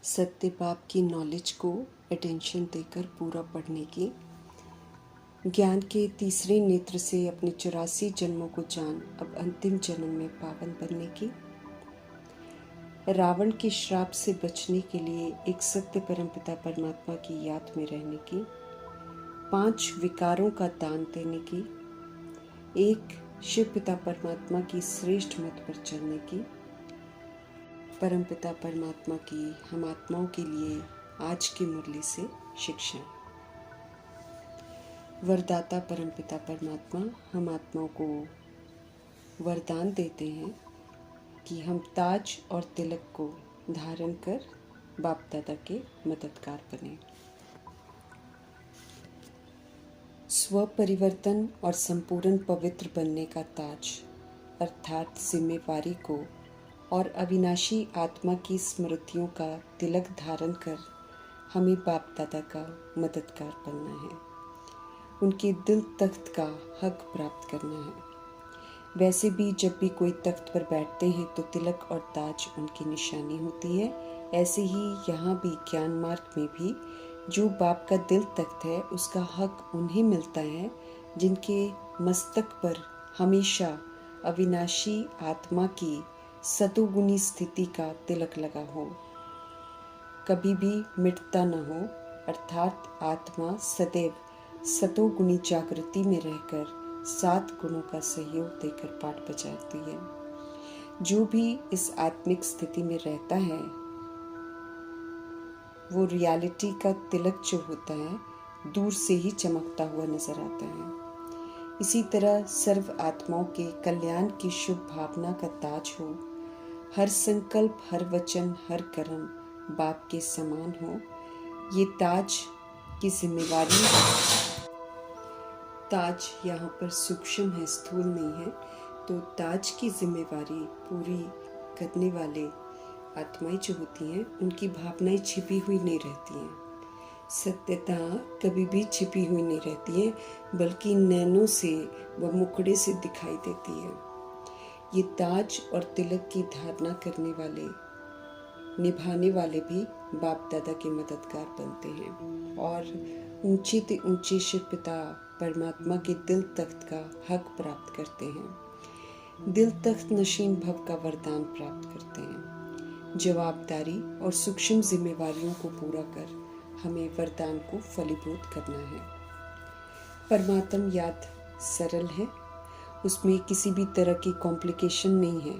सत्य बाप की नॉलेज को अटेंशन देकर पूरा पढ़ने की, ज्ञान के तीसरे नेत्र से अपने 84 जन्मों को जान अब अंतिम जन्म में पावन बनने की, रावण के श्राप से बचने के लिए एक सत्य परमपिता परमात्मा की याद में रहने की, 5 विकारों का दान देने की, एक शिव पिता परमात्मा की श्रेष्ठ मत पर चलने की, परमपिता परमात्मा की हम आत्माओं के लिए आज की मुरली से शिक्षा। वरदाता परमपिता परमात्मा हम आत्माओं को वरदान देते हैं कि हम ताज और तिलक को धारण कर बाप दादा के मददगार बने। स्व परिवर्तन और संपूर्ण पवित्र बनने का ताज अर्थात जिम्मेवारी को और अविनाशी आत्मा की स्मृतियों का तिलक धारण कर हमें बाप दादा का मददगार बनना है, उनके दिल तख्त का हक प्राप्त करना है। वैसे भी जब भी कोई तख्त पर बैठते हैं तो तिलक और ताज उनकी निशानी होती है। ऐसे ही यहाँ भी ज्ञान मार्ग में भी जो बाप का दिल तख्त है उसका हक उन्हें मिलता है जिनके मस्तक पर हमेशा अविनाशी आत्मा की सतोगुणी स्थिति का तिलक लगा हो, कभी भी मिटता न हो, अर्थात आत्मा सदैव सतोगुणी जागृति में रहकर 7 गुणों का सहयोग देकर पाठ बजाती है। जो भी इस आत्मिक स्थिति में रहता है वो रियलिटी का तिलक जो होता है दूर से ही चमकता हुआ नजर आता है। इसी तरह सर्व आत्माओं के कल्याण की शुभ भावना का ताज हो, हर संकल्प, हर वचन, हर कर्म बाप के समान हो। ये ताज की जिम्मेवारी, ताज यहाँ पर सूक्ष्म है, स्थूल नहीं है, तो ताज की जिम्मेवारी पूरी करने वाले आत्माएं जो होती हैं उनकी भावनाएं छिपी हुई नहीं रहती हैं। सत्यता कभी भी छिपी हुई नहीं रहती है, बल्कि नैनों से व मुखड़े से दिखाई देती है। ये ताज और तिलक की धारणा करने वाले, निभाने वाले भी बाप दादा के मददगार बनते हैं और ऊंचे ते ऊंचे शिव पिता परमात्मा के दिल तख्त का हक प्राप्त करते हैं। दिल तख्त नशीन भव का वरदान प्राप्त करते हैं। जवाबदारी और सूक्ष्म जिम्मेवारियों को पूरा कर हमें वरदान को फलीभूत करना है। परमात्म याद सरल है, उसमें किसी भी तरह की कॉम्प्लिकेशन नहीं है,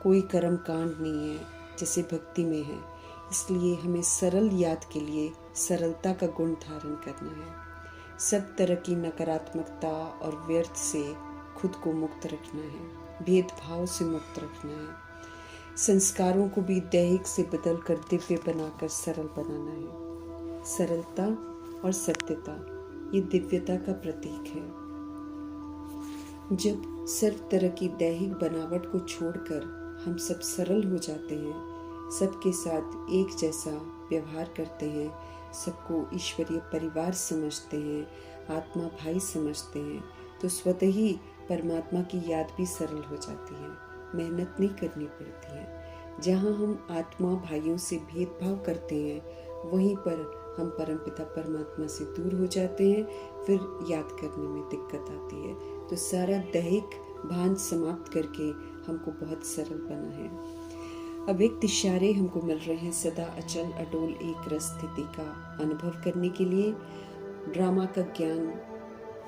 कोई कर्म कांड नहीं है जैसे भक्ति में है। इसलिए हमें सरल याद के लिए सरलता का गुण धारण करना है। सब तरह की नकारात्मकता और व्यर्थ से खुद को मुक्त रखना है, भेदभाव से मुक्त रखना है। संस्कारों को भी दैहिक से बदलकर दिव्य बनाकर सरल बनाना है। सरलता और सत्यता ये दिव्यता का प्रतीक है। जब सर्व तरह की दैहिक बनावट को छोड़कर हम सब सरल हो जाते हैं, सबके साथ एक जैसा व्यवहार करते हैं, सबको ईश्वरीय परिवार समझते हैं, आत्मा भाई समझते हैं, तो स्वतः ही परमात्मा की याद भी सरल हो जाती है। मेहनत नहीं करनी पड़ती है। जहाँ हम आत्मा भाइयों से भेदभाव करते हैं वहीं पर हम परमपिता परमात्मा से दूर हो जाते हैं, फिर याद करने में दिक्कत आती है। तो सारा दैहिक भान समाप्त करके हमको बहुत सरल बना है। अव्यक्त इशारे हमको मिल रहे हैं सदा अचल अडोल एक रस स्थिति का अनुभव करने के लिए। ड्रामा का ज्ञान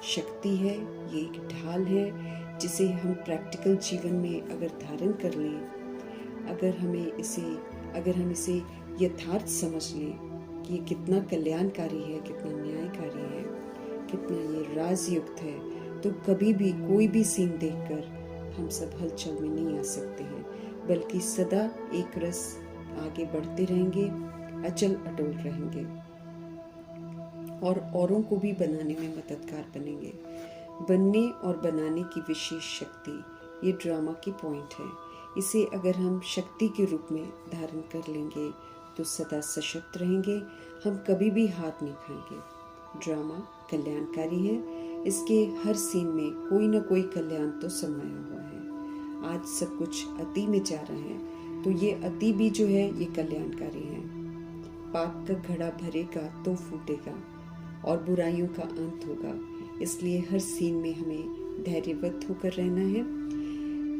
शक्ति है, ये एक ढाल है जिसे हम प्रैक्टिकल जीवन में अगर धारण कर लें, अगर हम इसे यथार्थ समझ लें कि ये कितना कल्याणकारी है, कितना न्यायकारी है, कितना ये राजयुक्त है, तो कभी भी कोई भी सीन देखकर हम सब हलचल में नहीं आ सकते हैं, बल्कि सदा एक रस आगे बढ़ते रहेंगे, अचल अटल रहेंगे और औरों को भी बनाने में मददगार बनेंगे। बनने और बनाने की विशेष शक्ति ये ड्रामा की पॉइंट है। इसे अगर हम शक्ति के रूप में धारण कर लेंगे तो सदा सशक्त रहेंगे, हम कभी भी हाथ नहीं खाएंगे। ड्रामा कल्याणकारी है, इसके हर सीन में कोई ना कोई कल्याण तो समाया हुआ है। आज सब कुछ अति में जा रहा है, तो ये अति भी जो है ये कल्याणकारी है। पाप का घड़ा भरेगा तो फूटेगा और बुराइयों का अंत होगा। इसलिए हर सीन में हमें धैर्यवत होकर रहना है,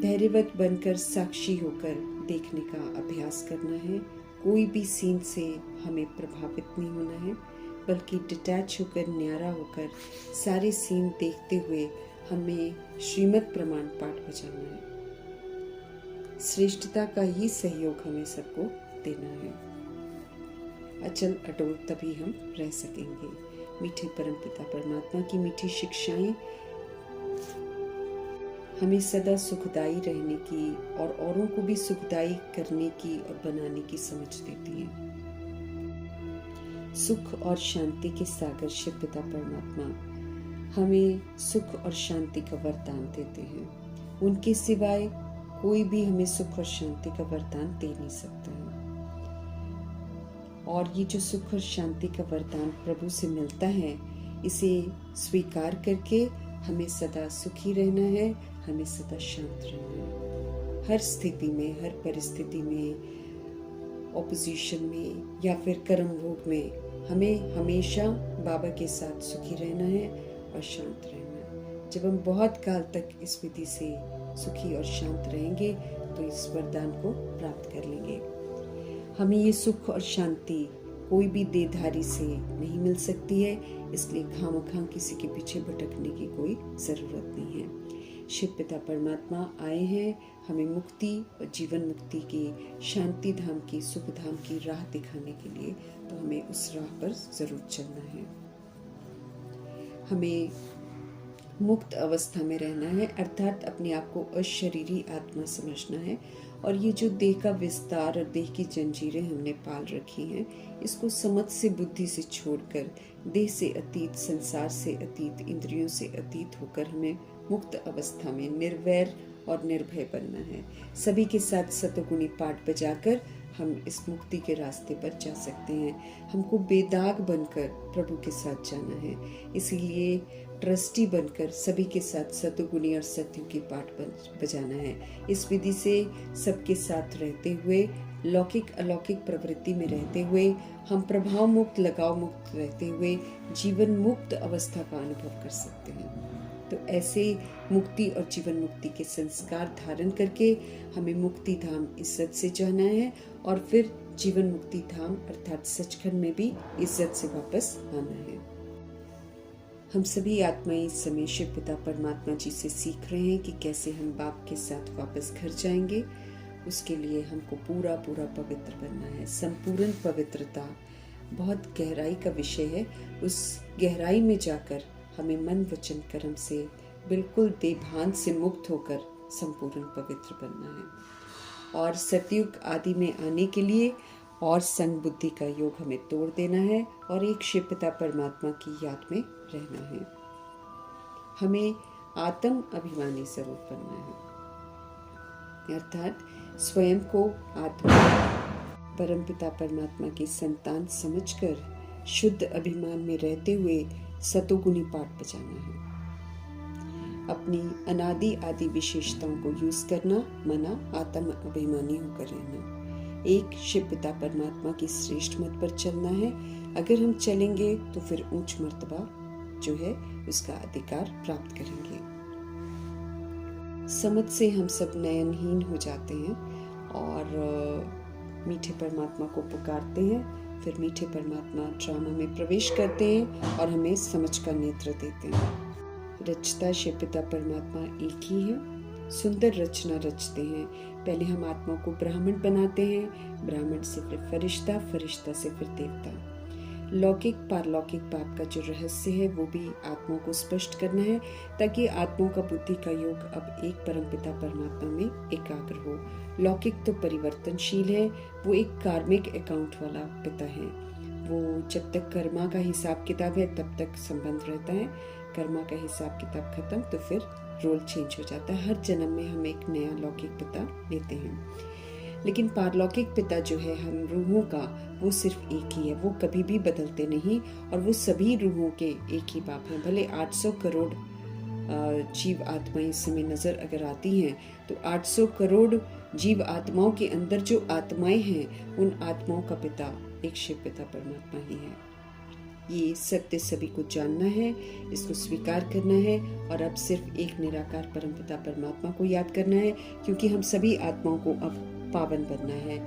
धैर्यवत बनकर साक्षी होकर देखने का अभ्यास करना है। कोई भी सीन से हमें प्रभावित नहीं होना है, बल्कि डिटैच होकर, न्यारा होकर सारे सीन देखते हुए हमें श्रीमद् प्रमाण पाठ बजाना है। श्रेष्ठता का ही सहयोग हमें सबको देना है। अचल अटोल तभी हम रह सकेंगे। मीठे परमपिता परमात्मा की मीठी शिक्षाएं हमें सदा सुखदाई रहने की और औरों को भी सुखदाई करने की और बनाने की समझ देती हैं। सुख और शांति के सागर शिव पिता परमात्मा हमें सुख और शांति का वरदान देते हैं। उनके सिवाय कोई भी हमें सुख और शांति का वरदान दे नहीं सकता है। और ये जो सुख और शांति का वरदान प्रभु से मिलता है, इसे स्वीकार करके हमें सदा सुखी रहना है, हमें सदा शांत रहना है। हर स्थिति में, हर परिस्थिति में, ऑपोजिशन में या फिर कर्म भोग में हमें हमेशा बाबा के साथ सुखी रहना है और शांत रहना है। जब हम बहुत काल तक इस विधि से सुखी और शांत रहेंगे तो इस वरदान को प्राप्त कर लेंगे। हमें ये सुख और शांति कोई भी देहधारी से नहीं मिल सकती है, इसलिए खामखां किसी के पीछे भटकने की कोई ज़रूरत नहीं है। शिव पिता परमात्मा आए हैं हमें मुक्ति और जीवन मुक्ति की, शांति धाम की, सुख धाम की राह दिखाने के लिए, तो हमें उस राह पर ज़रूर चलना है। हमें मुक्त अवस्था में रहना है, अर्थात अपने आप को अशरीरी आत्मा समझना है। और ये जो देह का विस्तार और देह की जंजीरें हमने पाल रखी हैं, इसको समझ से, बुद्धि से छोड़कर देह से अतीत, संसार से अतीत, इंद्रियों से अतीत होकर हमें मुक्त अवस्था में निर्वैर और निर्भय बनना है। सभी के साथ सतोगुणी पाठ बजाकर हम इस मुक्ति के रास्ते पर जा सकते हैं। हमको बेदाग बनकर प्रभु के साथ जाना है। इसीलिए ट्रस्टी बनकर सभी के साथ सतोगुणी और सतयुग की पाठ बजाना है। इस विधि से सबके साथ रहते हुए, लौकिक अलौकिक प्रवृत्ति में रहते हुए, हम प्रभाव मुक्त, लगाव मुक्त रहते हुए जीवन मुक्त अवस्था का अनुभव कर सकते हैं। तो ऐसे मुक्ति और जीवन मुक्ति के संस्कार धारण करके हमें मुक्ति धाम इज्जत से जाना है और फिर जीवन मुक्ति धाम अर्थात सचखंड में भी इज्जत से वापस आना है। हम सभी आत्माएं इस समय शिव पिता परमात्मा जी से सीख रहे हैं कि कैसे हम बाप के साथ वापस घर जाएंगे। उसके लिए हमको पूरा पूरा पवित्र बनना है। संपूर्ण पवित्रता बहुत गहराई का विषय है। उस गहराई में जाकर हमें मन वचन कर्म से बिल्कुल बेभान से मुक्त होकर संपूर्ण पवित्र बनना है। और सतयुग आदि में आने के लिए और संग बुद्धि का योग हमें तोड़ देना है और एक शिव पिता परमात्मा की याद में रहना है। हमें आत्म अभिमानी स्वरूप बनना है, अर्थात स्वयं को आत्मा परमपिता परमात्मा की संतान समझकर शुद्ध अभिमान में रहते हुए सतोगुणी पाठ बजाना है। अपनी अनादि आदि विशेषताओं को यूज करना, मना आत्म अभिमानी होकर रहना। एक शिव पिता परमात्मा की श्रेष्ठ मत पर चलना है। अगर हम चलेंगे तो फिर उच्च मर्तबा जो है उसका अधिकार प्राप्त करेंगे। समझ से हम सब नयनहीन हो जाते हैं और मीठे परमात्मा को पुकारते हैं। फिर मीठे परमात्मा ड्रामा में प्रवेश करते हैं और हमें समझ का नेत्र देते हैं। रचता शिव पिता परमात्मा एक ही है, सुंदर रचना रचते हैं। पहले हम आत्मा को ब्राह्मण बनाते हैं, ब्राह्मण से फिर फरिश्ता, फरिश्ता से फिर देवता। लौकिक पारलौकिक पाप का जो रहस्य है वो भी आत्मा को स्पष्ट करना है, ताकि आत्मा का बुद्धि का योग अब एक परमपिता परमात्मा में एकाग्र हो। लौकिक तो परिवर्तनशील है, वो एक कार्मिक अकाउंट वाला पिता है। वो जब तक कर्मा का हिसाब किताब है तब तक संबंध रहता है, कर्मा का हिसाब किताब खत्म तो फिर रोल चेंज हो जाता है। हर जन्म में हम एक नया लौकिक पिता लेते हैं। लेकिन पारलौकिक पिता जो है हम रूहों का, वो सिर्फ एक ही है, वो कभी भी बदलते नहीं और वो सभी रूहों के एक ही बाप हैं। भले 800 करोड़ जीव आत्माएं इस समय नजर अगर आती हैं तो 800 करोड़ जीव आत्माओं के अंदर जो आत्माएं हैं, उन आत्माओं का पिता एक शिव पिता परमात्मा ही है। ये सत्य सभी को जानना है, इसको स्वीकार करना है और अब सिर्फ एक निराकार परमपिता परमात्मा को याद करना है, क्योंकि हम सभी आत्माओं को अब पावन बनना है।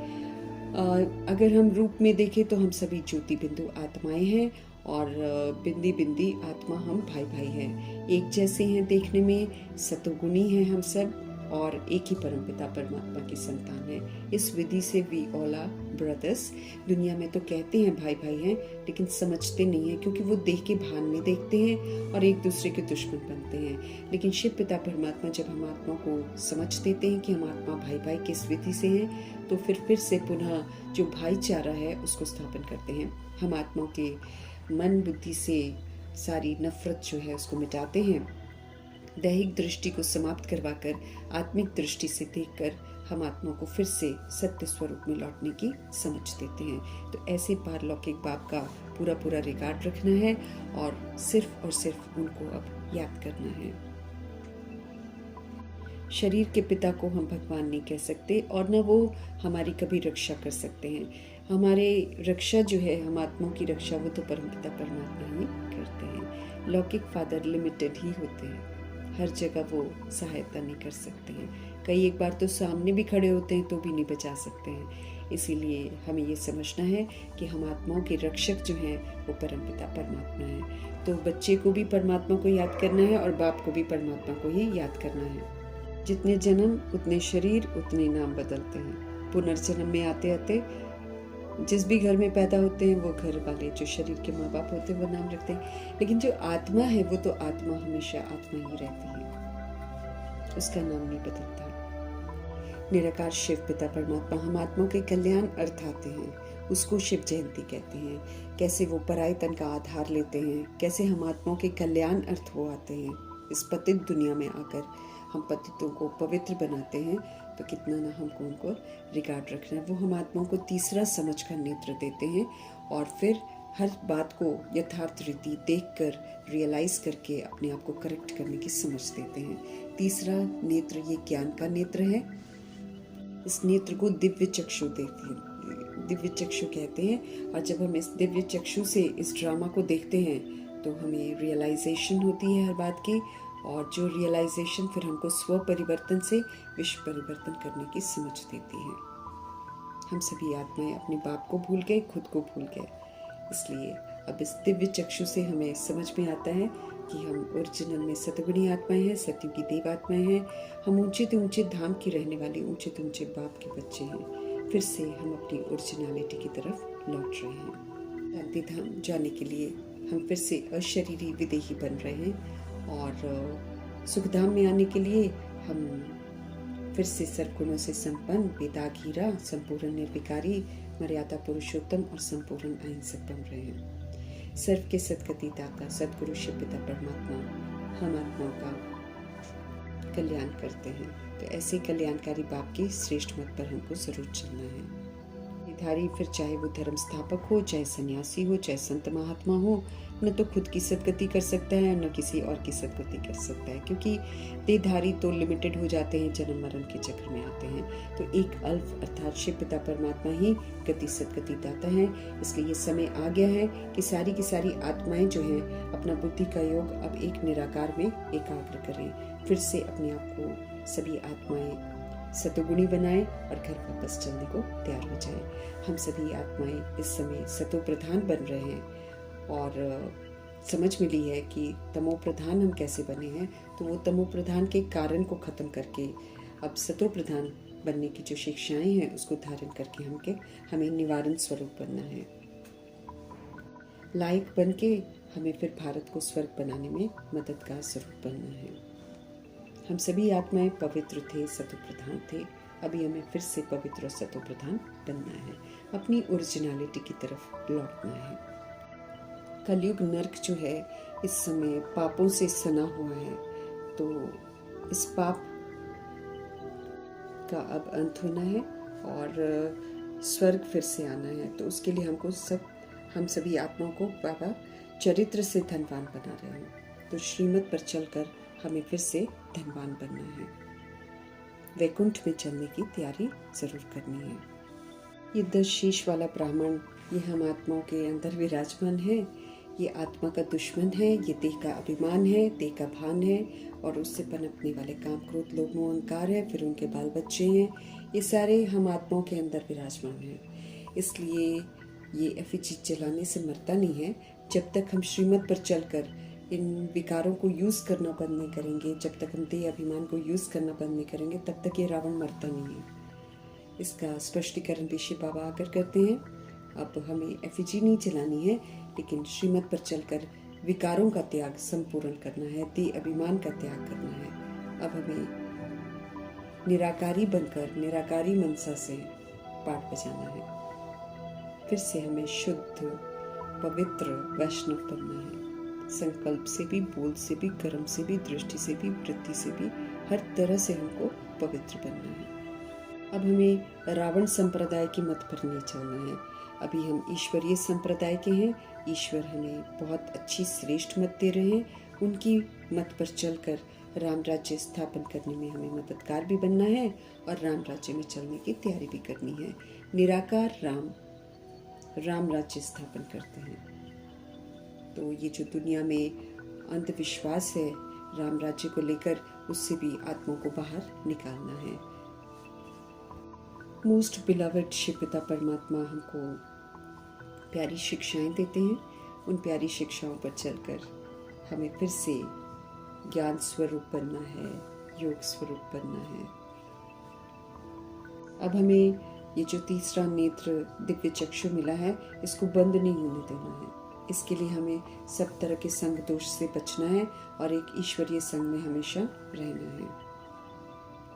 अगर हम रूप में देखें तो हम सभी ज्योति बिंदु आत्माएं हैं और बिंदी बिंदी आत्मा हम भाई भाई हैं, एक जैसे हैं देखने में, सतोगुणी हैं हम सब और एक ही परमपिता परमात्मा की संतान है। इस विधि से वी ऑल आर ब्रदर्स। दुनिया में तो कहते हैं भाई भाई हैं, लेकिन समझते नहीं है, क्योंकि वो देख के भान में देखते हैं और एक दूसरे के दुश्मन बनते हैं। लेकिन शिव पिता परमात्मा जब हम आत्मा को समझ देते हैं कि हम आत्मा भाई भाई किस विधि से हैं, तो फिर से पुनः जो भाईचारा है उसको स्थापन करते हैं। हम आत्माओं के मन बुद्धि से सारी नफरत जो है उसको मिटाते हैं, दैहिक दृष्टि को समाप्त करवाकर आत्मिक दृष्टि से देखकर हम आत्मा को फिर से सत्य स्वरूप में लौटने की समझ देते हैं। तो ऐसे पारलौकिक बाप का पूरा पूरा रिकॉर्ड रखना है और सिर्फ उनको अब याद करना है। शरीर के पिता को हम भगवान नहीं कह सकते और न वो हमारी कभी रक्षा कर सकते हैं। हमारे रक्षा जो है, हम आत्माओं की रक्षा, वो तो परमपिता परमात्मा ही करते हैं। लौकिक फादर लिमिटेड ही होते हैं, हर जगह वो सहायता नहीं कर सकते हैं। कई एक बार तो सामने भी खड़े होते हैं तो भी नहीं बचा सकते हैं। इसीलिए हमें ये समझना है कि हम आत्माओं के रक्षक जो हैं वो परमपिता परमात्मा है। तो बच्चे को भी परमात्मा को याद करना है और बाप को भी परमात्मा को ही याद करना है। जितने जन्म उतने शरीर उतने नाम बदलते हैं। पुनर्जन्म में आते आते जिस भी घर में पैदा होते हैं वो घर वाले जो शरीर के माँ बाप होते हैं वो नाम रखते हैं, लेकिन जो आत्मा है वो तो आत्मा हमेशा आत्मा ही रहती है, उसका नाम नहीं बदलता। निराकार शिव पिता परमात्मा हम आत्माओं के कल्याण अर्थ आते हैं, उसको शिव जयंती कहते हैं। कैसे वो पराय तन का आधार लेते हैं, कैसे हम आत्माओं के कल्याण अर्थ हो आते हैं। इस पतित दुनिया में आकर हम पतितों को पवित्र बनाते हैं, तो कितना ना हमको उनको रिगार्ड रखना है। वो हम आत्माओं को तीसरा समझ का नेत्र देते हैं और फिर हर बात को यथार्थ रीति देखकर रियलाइज करके अपने आप को करेक्ट करने की समझ देते हैं। तीसरा नेत्र ये ज्ञान का नेत्र है। इस नेत्र को दिव्य चक्षु देखते हैं, दिव्य चक्षु कहते हैं। और जब हम इस दिव्य चक्षु से इस ड्रामा को देखते हैं तो हमें रियलाइजेशन होती है हर बात की, और जो रियलाइजेशन फिर हमको स्व परिवर्तन से विश्व परिवर्तन करने की समझ देती है। हम सभी आत्माएं अपने बाप को भूल गए, खुद को भूल गए। इसलिए अब इस दिव्य चक्षु से हमें समझ में आता है कि हम ओरिजिनल में सतगुणी आत्माएं हैं, सत्य की देव आत्माएं हैं। हम ऊंचे से ऊंचे धाम की रहने वाले ऊंचे से ऊंचे बाप के बच्चे हैं। फिर से हम अपनी ओरिजिनलिटी की तरफ लौट रहे हैं। शांति धाम जाने के लिए हम फिर से अशरीरी विदेही बन रहे हैं और सुखधाम में आने के लिए हम फिर से सर्वगुणों से संपन्न, बेदाग हीरा, संपूर्ण निर्विकारी, मर्यादा पुरुषोत्तम और संपूर्ण अहिंसक बन रहे हैं। सर्व के सद्गति दाता सद्गुरु शिव पिता परमात्मा हम आत्माओं का कल्याण करते हैं। तो ऐसे कल्याणकारी बाप के श्रेष्ठ मत पर हमको जरूर चलना है। धारी फिर चाहे वो धर्म स्थापक हो, चाहे सन्यासी हो, चाहे संत महात्मा हो, न तो खुद की सदगति कर सकता है न किसी और की सदगति कर सकता है, क्योंकि देहधारी तो लिमिटेड हो जाते हैं, जन्म मरण के चक्र में आते हैं। तो एक अल्फ अर्थात शिव पिता परमात्मा ही गति सदगति दाता है। इसलिए ये समय आ गया है कि सारी की सारी आत्माएं जो हैं अपना बुद्धि का योग अब एक निराकार में एकाग्र करें। फिर से अपने आप को सभी आत्माएं सतोगुणी बनाएं और घर वापस चलने को तैयार हो जाए। हम सभी आत्माएं इस समय सतो प्रधान बन रहे हैं और समझ मिली है कि तमो प्रधान हम कैसे बने हैं। तो वो तमो प्रधान के कारण को खत्म करके अब सतो प्रधान बनने की जो शिक्षाएं हैं उसको धारण करके हमें निवारण स्वरूप बनना है। लायक बन के हमें फिर भारत को स्वर्ग बनाने में मददगार स्वरूप बनना है। हम सभी आत्माएं पवित्र थे, सतो प्रधान थे। अभी हमें फिर से पवित्र और सतो प्रधान बनना है, अपनी ओरिजिनलिटी की तरफ लौटना है। कलयुग नर्क जो है इस समय पापों से सना हुआ है, तो इस पाप का अब अंत होना है और स्वर्ग फिर से आना है। तो उसके लिए हम सभी आत्माओं को बाबा चरित्र से धनवान बना रहे हैं। तो श्रीमत पर चलकर हमें फिर से धनवान बनना है। वैकुंठ में चलने की तैयारी जरूर करनी है। ये 10 शीश वाला ब्राह्मण, ये हम आत्माओं के अंदर विराजमान है। ये आत्मा का दुश्मन है, ये देह का अभिमान है, देह का भान है और उससे पनपने वाले काम, क्रोध, लोभ, मोह, अहंकार है। फिर उनके बाल बच्चे हैं, ये सारे हम आत्माओं के अंदर विराजमान हैं। इसलिए ये एफिजी जलाने से मरता नहीं है। जब तक हम श्रीमत पर चलकर इन विकारों को यूज़ करना बंद नहीं करेंगे, जब तक हम देह अभिमान को यूज़ करना बंद नहीं करेंगे, तब तक ये रावण मरता नहीं है। इसका स्पष्टीकरण भी शिव बाबा आकर करते हैं। अब हमें एफिजी नहीं जलानी है, लेकिन श्रीमत पर चलकर विकारों का त्याग संपूर्ण करना है, देह अभिमान का त्याग करना है। अब हमें निराकारी बनकर निराकारी मनसा से पाठ बजाना है। फिर से हमें शुद्ध पवित्र वैष्णव बनना है। संकल्प से भी, बोल से भी, कर्म से भी, दृष्टि से भी, वृत्ति से भी, हर तरह से हमको पवित्र बनना है। अब हमें रावण संप्रदाय की मत पर नहीं चलना है। अभी हम ईश्वरीय संप्रदाय के हैं। ईश्वर हमें बहुत अच्छी श्रेष्ठ मत दे रहे हैं। उनकी मत पर चलकर राम राज्य स्थापन करने में हमें मददगार भी बनना है और राम राज्य में चलने की तैयारी भी करनी है। निराकार राम राज्य स्थापन करते हैं। तो ये जो दुनिया में अंधविश्वास है राम राज्य को लेकर, उससे भी आत्माओं को बाहर निकालना है। मोस्ट बिलवड शिव पिता परमात्मा हमको प्यारी शिक्षाएं देते हैं। उन प्यारी शिक्षाओं पर चलकर हमें फिर से ज्ञान स्वरूप बनना है, योग स्वरूप बनना है। अब हमें ये जो तीसरा नेत्र दिव्य चक्षु मिला है, इसको बंद नहीं होने देना है। इसके लिए हमें सब तरह के संग दोष से बचना है और एक ईश्वरीय संग में हमेशा रहना है।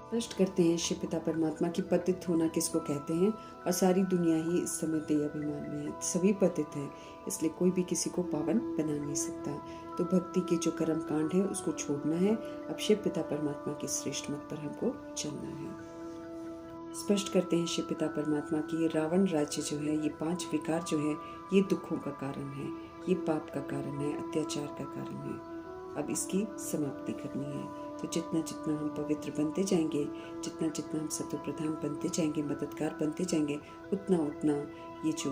स्पष्ट करते हैं शिव पिता परमात्मा की पतित होना किसको कहते हैं, और सारी दुनिया ही इस समय देह अभिमान में है। सभी पतित हैं, इसलिए कोई भी किसी को पावन बना नहीं सकता। तो भक्ति के जो कर्म कांड है उसको छोड़ना है। अब शिव पिता परमात्मा की श्रेष्ठ मत पर हमको चलना है। स्पष्ट करते हैं शिव पिता परमात्मा की ये रावण राज्य जो है, ये 5 विकार जो है, ये दुखों का कारण है, ये पाप का कारण है, अत्याचार का कारण है। अब इसकी समाप्ति करनी है। तो जितना जितना हम पवित्र बनते जाएंगे, जितना जितना हम सत्व प्रधान बनते जाएंगे, मददगार बनते जाएंगे, उतना उतना ये जो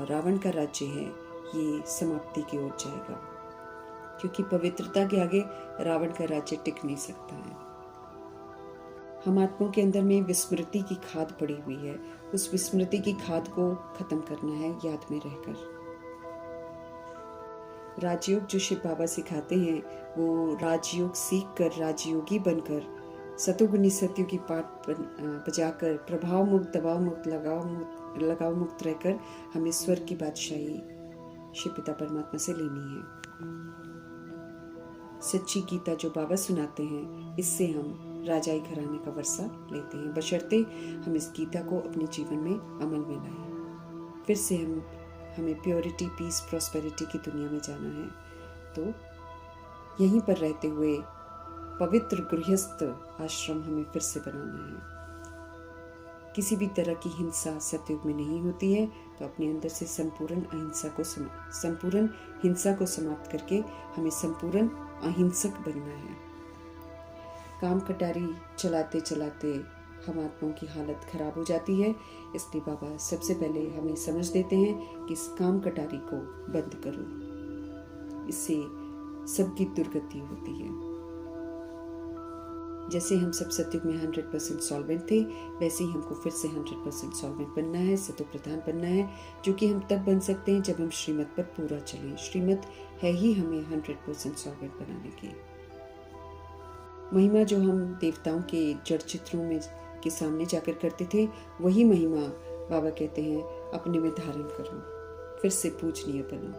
रावण का राज्य है ये समाप्ति की ओर जाएगा। क्योंकि पवित्रता के आगे रावण का राज्य टिक नहीं सकता है। हम आत्माओं के अंदर में विस्मृति की खाद पड़ी हुई है। उस विस्मृति की खाद को खत्म करना है याद में रहकर। राजयोग जो शिव बाबा सिखाते हैं, वो राजयोग सीख कर, राजयोगी बनकर, सतोगुनी सत्युगी पाठ बजाकर, प्रभाव मुक्त, दबाव मुक्त, लगाव मुक्त रहकर हमें स्वर्ग की बादशाही शिव पिता परमात्मा से लेनी है। सच्ची गीता जो बाबा सुनाते हैं, इससे हम राजाई घराने का वर्षा लेते हैं, बशर्ते हम इस गीता को अपने जीवन में अमल में लाएं। फिर से हमें प्योरिटी, पीस, प्रॉस्पेरिटी की दुनिया में जाना है। तो यहीं पर रहते हुए पवित्र गृहस्थ आश्रम हमें फिर से बनाना है। किसी भी तरह की हिंसा सतयुग में नहीं होती है। तो अपने अंदर से संपूर्ण हिंसा को समाप्त करके हमें संपूर्ण अहिंसक बनना है। काम कटारी चलाते चलाते हम आत्माओं की हालत खराब हो जाती है। इसलिए बाबा सबसे पहले हमें समझ देते हैं कि इस काम कटारी को बंद करो, इससे सबकी दुर्गति होती है। जैसे हम सब सत्युग में 100% सॉल्वेंट थे, वैसे ही हमको फिर से 100% सॉल्वेंट बनना है, सतो प्रधान बनना है, जो कि हम तब बन सकते हैं जब हम श्रीमत पर पूरा चलें। श्रीमत है ही हमें 100% सॉल्वेंट बनाने की। महिमा जो हम देवताओं के जड़ चित्रों में के सामने जाकर करते थे, वही महिमा बाबा कहते हैं अपने में धारण करो। फिर से पूजनीय बनो,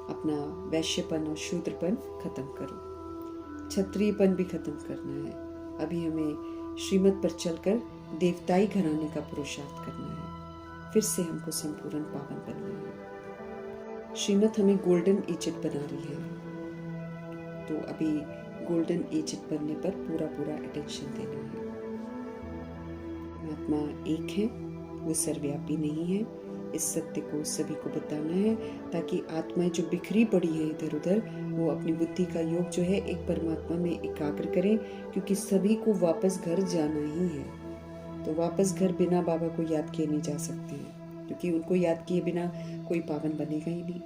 अपना वैश्यपन और शूद्रपन खत्म करो, क्षत्रियपन भी खत्म करना है। अभी हमें श्रीमत पर चलकर देवताई घराने का पुरुषार्थ करना है। फिर से हमको संपूर्ण पावन बनना है। श्रीमत हमें गोल्डन एजेड बना रही है। तो अभी गोल्डन एजेड बनने पर पूरा अटेंशन देना है। आत्मा एक है, वो सर्वव्यापी नहीं है। इस सत्य को सभी को बताना है, ताकि आत्माएं जो बिखरी पड़ी हैं इधर उधर, वो अपनी बुद्धि का योग जो है एक परमात्मा में एकाग्र करें, क्योंकि सभी को वापस घर जाना ही है। तो वापस घर बिना बाबा को याद किए नहीं जा सकते हैं, क्योंकि उनको याद किए बिना कोई पावन बनेगा ही नहीं।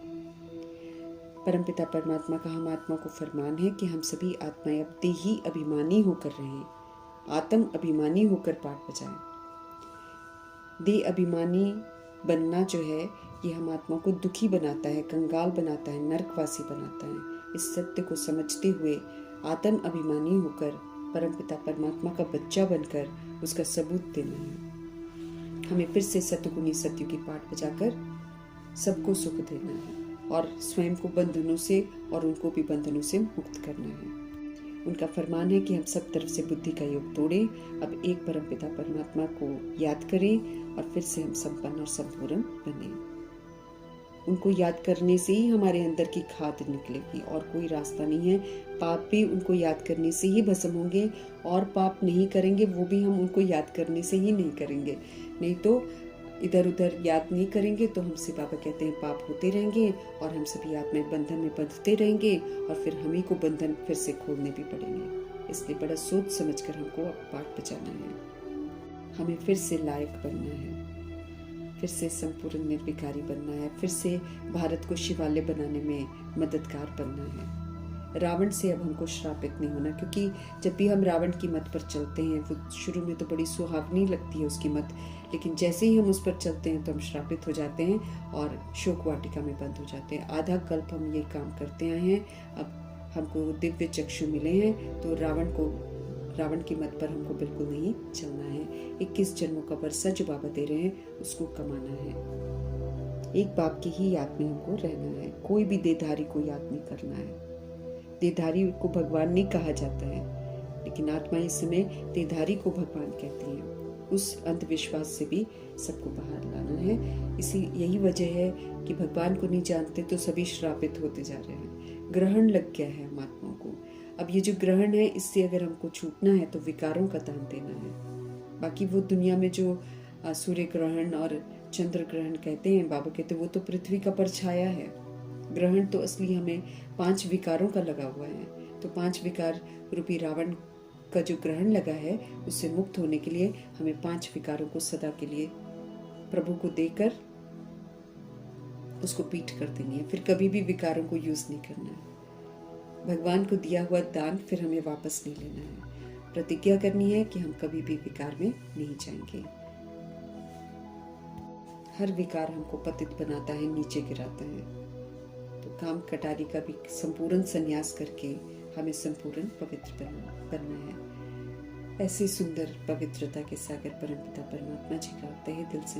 परमपिता परमात्मा का हम आत्मा को फरमान है कि हम सभी आत्माएं अब देही अभिमानी होकर रहें, आत्म अभिमानी होकर पाठ बजाएं। देह अभिमानी बनना जो है ये हम आत्मा को दुखी बनाता है, कंगाल बनाता है, नरकवासी बनाता है। इस सत्य को समझते हुए आत्म अभिमानी होकर परमपिता परमात्मा का बच्चा बनकर उसका सबूत देना है। हमें फिर से सतगुणी सत्य की पाठ बजाकर सबको सुख देना है और स्वयं को बंधनों से और उनको भी बंधनों से मुक्त करना है। उनका फरमान है कि हम सब तरफ से बुद्धि का योग तोड़ें, अब एक परमपिता परमात्मा को याद करें और फिर से हम संपन्न और संपूर्ण बने। उनको याद करने से ही हमारे अंदर की खाद निकलेगी और कोई रास्ता नहीं है। पाप भी उनको याद करने से ही भस्म होंगे, और पाप नहीं करेंगे वो भी हम उनको याद करने से ही नहीं करेंगे। नहीं तो इधर उधर याद नहीं करेंगे तो हमसे बाबा कहते हैं पाप होते रहेंगे और हम सभी आत्माएं बंधन में बंधते रहेंगे और फिर हम ही को बंधन फिर से खोलने भी पड़ेंगे। इसलिए बड़ा सोच समझकर हमको अब पाठ बचाना है। हमें फिर से लायक बनना है, फिर से संपूर्ण निर्विकारी बनना है, फिर से भारत को शिवालय बनाने में मददगार बनना है। रावण से अब हमको श्रापित नहीं होना, क्योंकि जब भी हम रावण की मत पर चलते हैं वो शुरू में तो बड़ी सुहावनी लगती है उसकी मत, लेकिन जैसे ही हम उस पर चलते हैं तो हम श्रापित हो जाते हैं और शोक वाटिका में बंद हो जाते हैं। आधा कल्प हम ये काम करते आए हैं, अब हमको दिव्य चक्षु मिले हैं, तो रावण की मत पर हमको बिल्कुल नहीं चलना है। 21 जन्मों का वर्षा जो बाबा दे रहे हैं उसको कमाना है। एक बाप की ही याद में हमको रहना है, कोई भी देहधारी को याद नहीं करना है। देहधारी को भगवान नहीं कहा जाता है, लेकिन आत्मा इस समय देहधारी को भगवान कहती है। उस अंधविश्वास से भी सबको बाहर लाना है। यही वजह है कि भगवान को नहीं जानते तो सभी श्रापित होते जा रहे हैं। ग्रहण लग गया है हम आत्माओं को। अब ये जो ग्रहण है इससे अगर हमको छूटना है तो विकारों का दान देना है। बाकी वो दुनिया में जो सूर्य ग्रहण और चंद्र ग्रहण कहते हैं, बाबा कहते हैं वो तो पृथ्वी का परछाया है। ग्रहण तो असली हमें 5 विकारों का लगा हुआ है। तो 5 विकार रूपी रावण का जो ग्रहण लगा है उससे मुक्त होने के लिए हमें 5 विकारों को सदा के लिए प्रभु को देकर उसको पीठ कर देनी है। फिर कभी भी विकारों को यूज नहीं करना है। भगवान को दिया हुआ दान फिर हमें वापस नहीं लेना है। प्रतिज्ञा करनी है कि हम कभी भी विकार में नहीं जाएंगे। हर विकार हमको पतित बनाता है, नीचे गिराता है। तो काम कटारी का भी संपूर्ण संन्यास करके हमें संपूर्ण पवित्र बनना है। ऐसे सुंदर पवित्रता के सागर परमपिता परमात्मा जी का तहे दिल से